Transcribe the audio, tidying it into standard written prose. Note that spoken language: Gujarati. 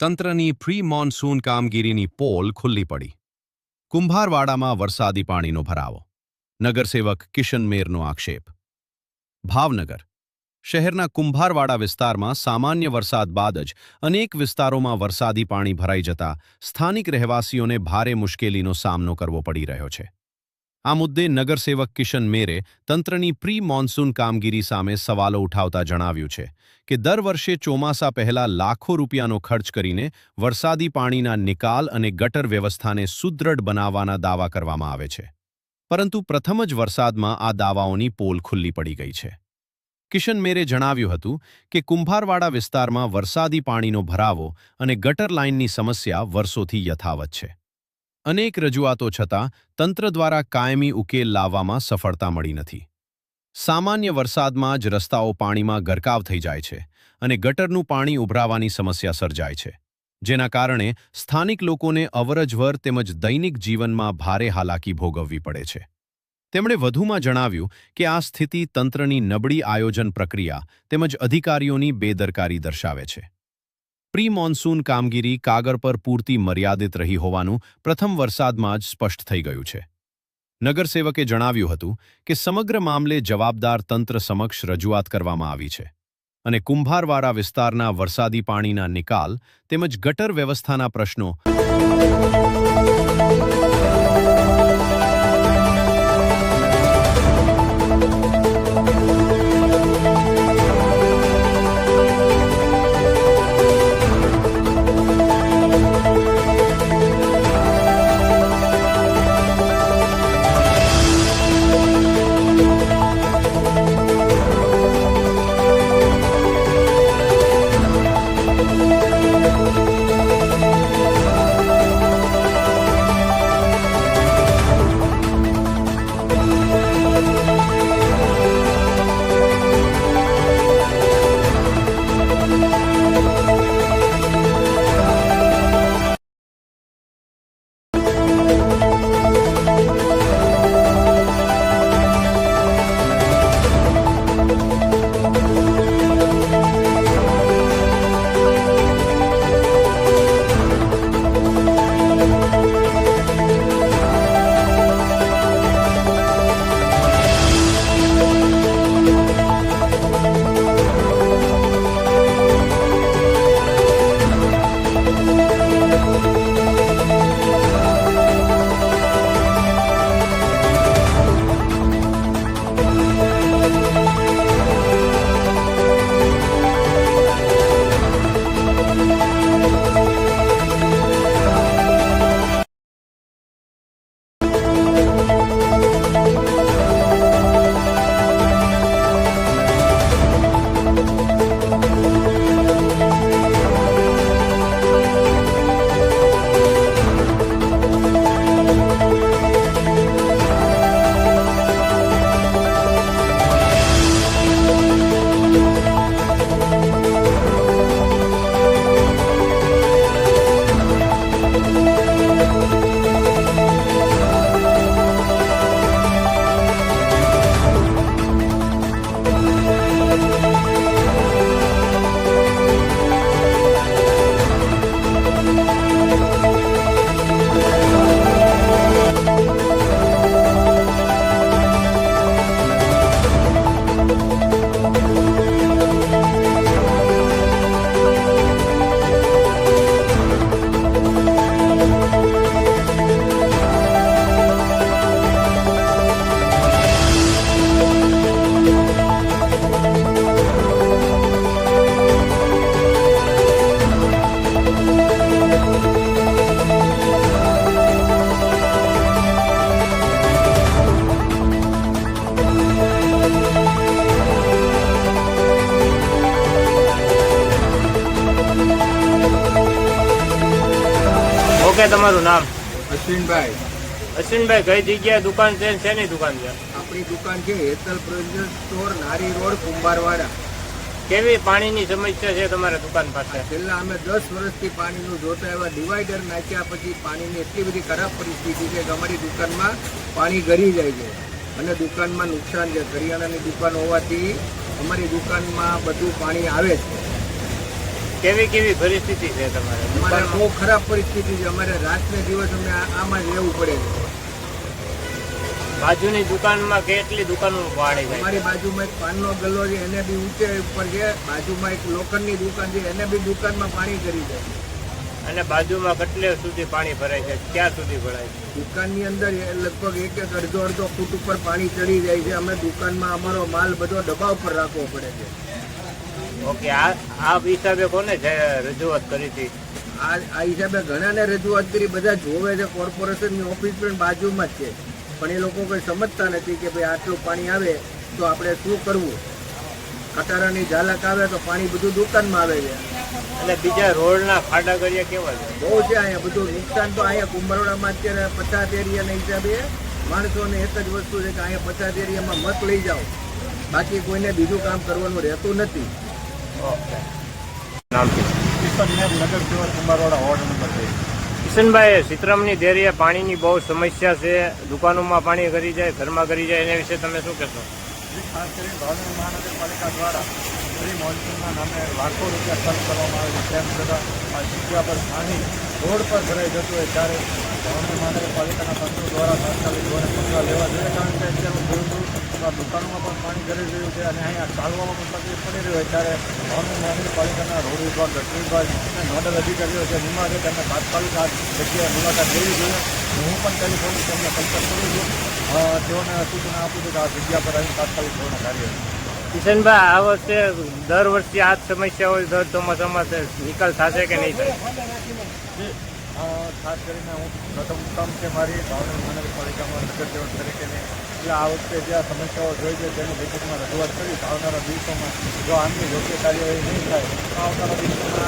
તંત્રની પ્રી મોન્સૂન કામગીરીની પોલ ખુલ્લી પડી. કુંભારવાડામાં વરસાદી પાણીનો ભરાવો. નગરસેવક કિશન મેરનો આક્ષેપ. ભાવનગર શહેરના કુંભારવાડા વિસ્તારમાં સામાન્ય વરસાદ બાદ જ અનેક વિસ્તારોમાં વરસાદી પાણી ભરાઈ જતા સ્થાનિક રહેવાસીઓને ભારે મુશ્કેલીનો સામનો કરવો પડી રહ્યો છે. આ મુદ્દે નગરસેવક કિશન મેરે તંત્રની પ્રી મોન્સૂન કામગીરી સામે સવાલો ઉઠાવતા જણાવ્યું છે કે દર વર્ષે ચોમાસા પહેલા લાખો રૂપિયાનો ખર્ચ કરીને વરસાદી પાણીના નિકાલ અને ગટર વ્યવસ્થાને સુદૃઢ બનાવવાના દાવા કરવામાં આવે છે. પરંતુ પ્રથમ જ વરસાદમાં આ દાવાઓની પોલ ખુલ્લી પડી ગઈ છે. કિશન મેરે જણાવ્યું હતું કે કુંભારવાડા વિસ્તારમાં વરસાદી પાણીનો ભરાવો અને ગટર લાઇનની સમસ્યા વર્ષોથી યથાવત છે. અનેક રજૂઆતો છતાં તંત્ર દ્વારા કાયમી ઉકેલ લાવવામાં સફળતા મળી નથી. સામાન્ય વરસાદમાં જ રસ્તાઓ પાણીમાં ગરકાવ થઈ જાય છે અને ગટરનું પાણી ઉભરાવાની સમસ્યા સર્જાય છે, જેના કારણે સ્થાનિક લોકોને અવરજવર તેમજ દૈનિક જીવનમાં ભારે હાલાકી ભોગવવી પડે છે. તેમણે વધુમાં જણાવ્યું કે આ સ્થિતિ તંત્રની નબળી આયોજન પ્રક્રિયા તેમજ અધિકારીઓની બેદરકારી દર્શાવે છે. પ્રી મોન્સૂન કામગીરી કાગળ પર પૂરતી મર્યાદિત રહી હોવાનું પ્રથમ વરસાદમાં જ સ્પષ્ટ થઈ ગયું છે. નગરસેવકે જણાવ્યું હતું કે સમગ્ર મામલે જવાબદાર તંત્ર સમક્ષ રજૂઆત કરવામાં આવી છે અને કુંભારવાડા વિસ્તારના વરસાદી પાણીના નિકાલ તેમજ ગટર વ્યવસ્થાના પ્રશ્નો ઓકે, તમારું નામ? અશ્વિનભાઈ. અશ્વિનભાઈ, કઈ જગ્યાએ દુકાન છે? શેની દુકાન છે? આપણી દુકાન છે હેતલ પ્રોવિઝન સ્ટોર, નારી રોડ, કુંભારવાડા. કેવી પાણીની સમસ્યા છે તમારા દુકાન પાસે? છેલ્લા અમે 10 વર્ષથી પાણીનું જોતા એવા ડિવાઈડર નાખ્યા પછી પાણીની એટલી બધી ખરાબ પરિસ્થિતિ છે કે અમારી દુકાનમાં પાણી ગળી જાય છે અને દુકાનમાં નુકસાન છે. કરિયાણાની દુકાન હોવાથી અમારી દુકાનમાં બધું પાણી આવે છે કેવી કેવી પરિસ્થિતિ છે તમારે અમારે દુકાનમાં? બહુ ખરાબ પરિસ્થિતિ છે. અમારે રાતને દિવસ અમે આમાં જ રહેવું પડે છે. બાજુની દુકાનમાં કેટલી દુકાનો વાળી જાય? અમારી બાજુમાં એક પાનનો ગલ્લો છે, એને બી ઊંચે ઉપર છે. બાજુમાં એક લોખંડની દુકાન છે, એને બી દુકાનમાં પાણી કરી છે. અને બાજુમાં કેટલે સુધી પાણી ભરાય છે? ક્યાં સુધી ભરાય છે? દુકાનની અંદર લગભગ એક અડધો ફૂટ ઉપર પાણી ચડી જાય છે. અમે દુકાનમાં અમારો માલ બધો ડબ્બા ઉપર રાખવો પડે છે. ઓકે, આ હિસાબે કોને રજૂઆત કરી હતી? આ હિસાબે ઘણાને રજૂઆત કરી, બધા જોવે છે. કોર્પોરેશનની ઓફિસ પણ બાજુમાં જ છે, પણ એ લોકો કોઈ સમજતા નથી કે ભાઈ આટલું પાણી આવે તો આપણે શું કરવું. ખટારાની ઝાલક આવે તો પાણી બધું દુકાનમાં આવે છે. અને બીજા રોડના ખાડા કર્યા કેવા છે? બહુ છે અહીંયા બધું નુકસાન. તો અહીંયા કુંભારવાડામાં અત્યારે 50 એરિયાના હિસાબે માણસોને એક જ વસ્તુ છે કે અહીંયા 50 એરિયામાં મત લઈ જાઓ, બાકી કોઈને બીજું કામ કરવાનું રહેતું નથી. ઓકે, નામ છે નગર સેવા કુંભારવાડા વોર્ડ નંબર 2. કિશનભાઈ, સીતરામની દેરીએ પાણીની બહુ સમસ્યા છે. દુકાનોમાં પાણી કરી જાય, ઘરમાં કરી જાય, એના વિશે તમે શું કહેશો? ખાસ કરીને ભાવનગર મહાનગરપાલિકા દ્વારા પ્રી મોન્સૂનના નામે લાખો રૂપિયા ખર્ચ કરવામાં આવે છે. તેમ છતાં આ જગ્યા પર પાણી રોડ પર ભરાઈ જતું હોય ત્યારે ભાવનગર મહાનગરપાલિકાના તંત્ર દ્વારા તાત્કાલિક ધોરણે પગલાં લેવા જોઈએ. કારણ કે અત્યારે હું જોઉં છું તો આ દુકાનોમાં પણ પાણી ગળી રહ્યું છે અને અહીંયા ચાલવામાં પણ તકલીફ પડી રહી હોય ત્યારે ભાવનગર મહાનગરપાલિકાના રોડ વિભાગ, ગટર વિભાગ અને નોડલ અધિકારીઓ જે નિમા છે તેમને તાત્કાલિક આ જગ્યાએ મુલાકાત લેવી જોઈએ. હું પણ ટેલિફોનિક તેમને સંપર્ક કરું છું. તેઓને સૂચના આપું છું કે આ જગ્યા પર અહીં તાત્કાલિક ધોરણે કાર્ય કિશનભાઈ, આ વર્ષે દર વર્ષે આ જ સમસ્યા હોય, દર ચોમાસામાં નિકાલ થશે કે નહીં થાય? ખાસ કરીને હું પ્રથમ કામ છે મારી ભાવનગર મહાનગરપાલિકામાં નગરસેવક તરીકેની, એટલે આ વખતે જે આ સમસ્યાઓ જોઈ છે તેની લેખિતમાં રજૂઆત કરી. આવનારા દિવસોમાં જો આમની યોગ્ય કાર્યવાહી નહીં થાય તો આવનારા દિવસોમાં